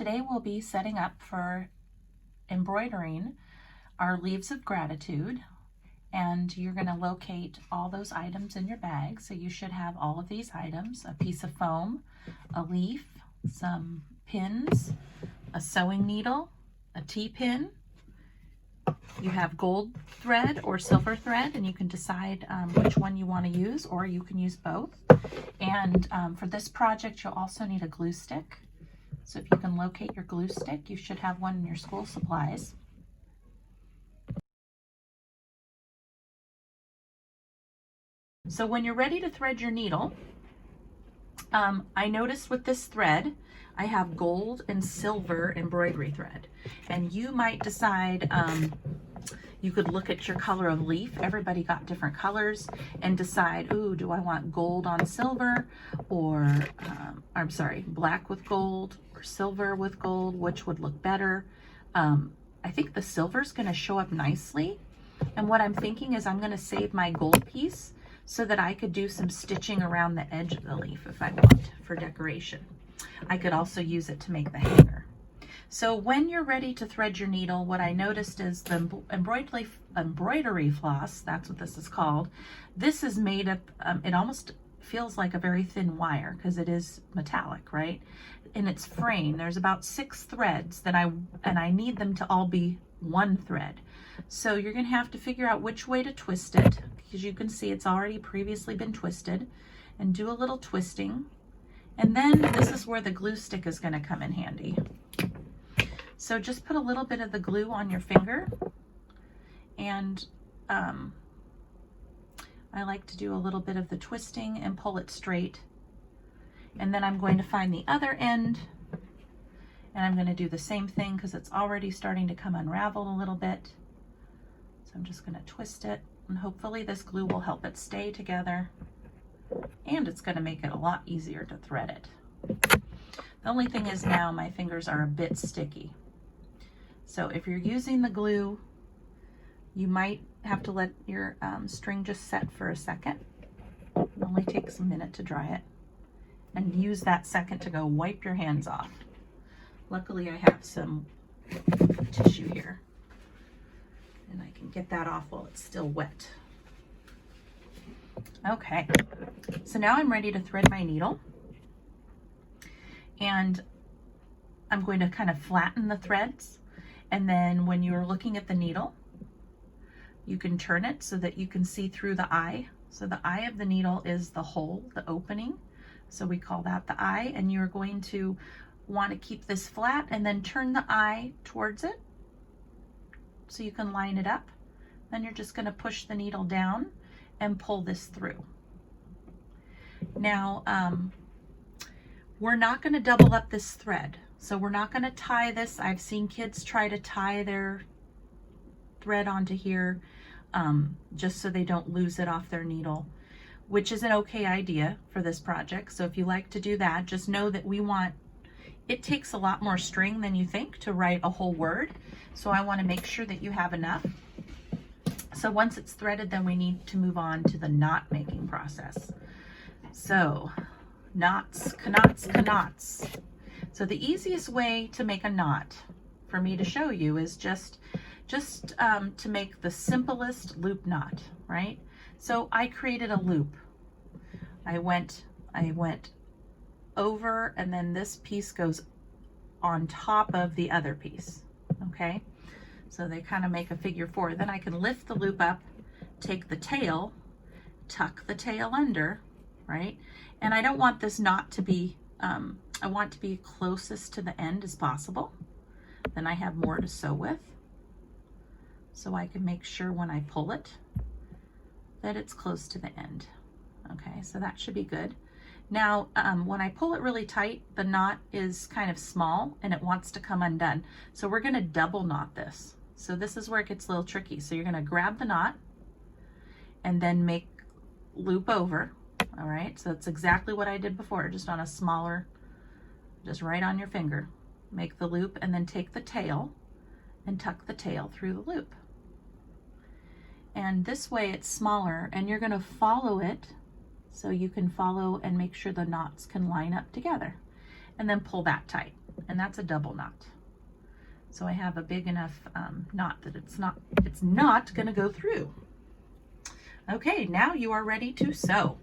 Today we'll be setting up for embroidering our leaves of gratitude, and you're going to locate all those items in your bag. So you should have all of these items: a piece of foam, a leaf, some pins, a sewing needle, a T-pin. You have gold thread or silver thread, and you can decide which one you want to use, or you can use both. And for this project, you'll also need a glue stick. So if you can locate your glue stick, you should have one in your school supplies. So when you're ready to thread your needle, I noticed with this thread, I have gold and silver embroidery thread. And you might decide, you could look at your color of leaf. Everybody got different colors, and decide, ooh, do I want gold on silver, or I'm sorry, black with gold or silver with gold? Which would look better? I think the silver is going to show up nicely. And what I'm thinking is I'm going to save my gold piece so that I could do some stitching around the edge of the leaf if I want for decoration. I could also use it to make the hanger. So when you're ready to thread your needle, what I noticed is the embroidery floss, that's what this is called. This is made up, it almost feels like a very thin wire because it is metallic, right? In its frame, there's about 6 threads that I need them to all be one thread. So you're going to have to figure out which way to twist it, because you can see it's already previously been twisted, and do a little twisting. And then this is where the glue stick is going to come in handy. So just put a little bit of the glue on your finger, and I like to do a little bit of the twisting and pull it straight. And then I'm going to find the other end, and I'm going to do the same thing because it's already starting to come unraveled a little bit. So I'm just going to twist it, and hopefully this glue will help it stay together, and it's going to make it a lot easier to thread it. The only thing is now my fingers are a bit sticky. So if you're using the glue, you might have to let your string just set for a second. It only takes a minute to dry it. And use that second to go wipe your hands off. Luckily I have some tissue here, and I can get that off while it's still wet. Okay, so now I'm ready to thread my needle. And I'm going to kind of flatten the threads. And then when you're looking at the needle, you can turn it so that you can see through the eye. So the eye of the needle is the hole, the opening. So we call that the eye, and you're going to want to keep this flat and then turn the eye towards it so you can line it up. Then you're just going to push the needle down and pull this through. Now, we're not going to double up this thread. So we're not going to tie this. I've seen kids try to tie their thread onto here just so they don't lose it off their needle, which is an okay idea for this project. So if you like to do that, just know that it takes a lot more string than you think to write a whole word. So I want to make sure that you have enough. So once it's threaded, then we need to move on to the knot making process. So knots, knots, knots. So the easiest way to make a knot for me to show you is just to make the simplest loop knot, right? So I created a loop. I went over, and then this piece goes on top of the other piece, okay? So they kind of make a figure 4. Then I can lift the loop up, take the tail, tuck the tail under, right? And I don't want this knot to be, I want to be closest to the end as possible. Then I have more to sew with. So I can make sure when I pull it that it's close to the end. Okay, so that should be good. Now, when I pull it really tight, the knot is kind of small and it wants to come undone. So we're going to double knot this. So this is where it gets a little tricky. So you're going to grab the knot and then make loop over. All right, so it's exactly what I did before, just on a smaller, just right on your finger. Make the loop and then take the tail and tuck the tail through the loop. And this way it's smaller, and you're going to follow it so you can follow and make sure the knots can line up together, and then pull that tight. and that's a double knot. So I have a big enough knot that it's not going to go through. Okay, now you are ready to sew.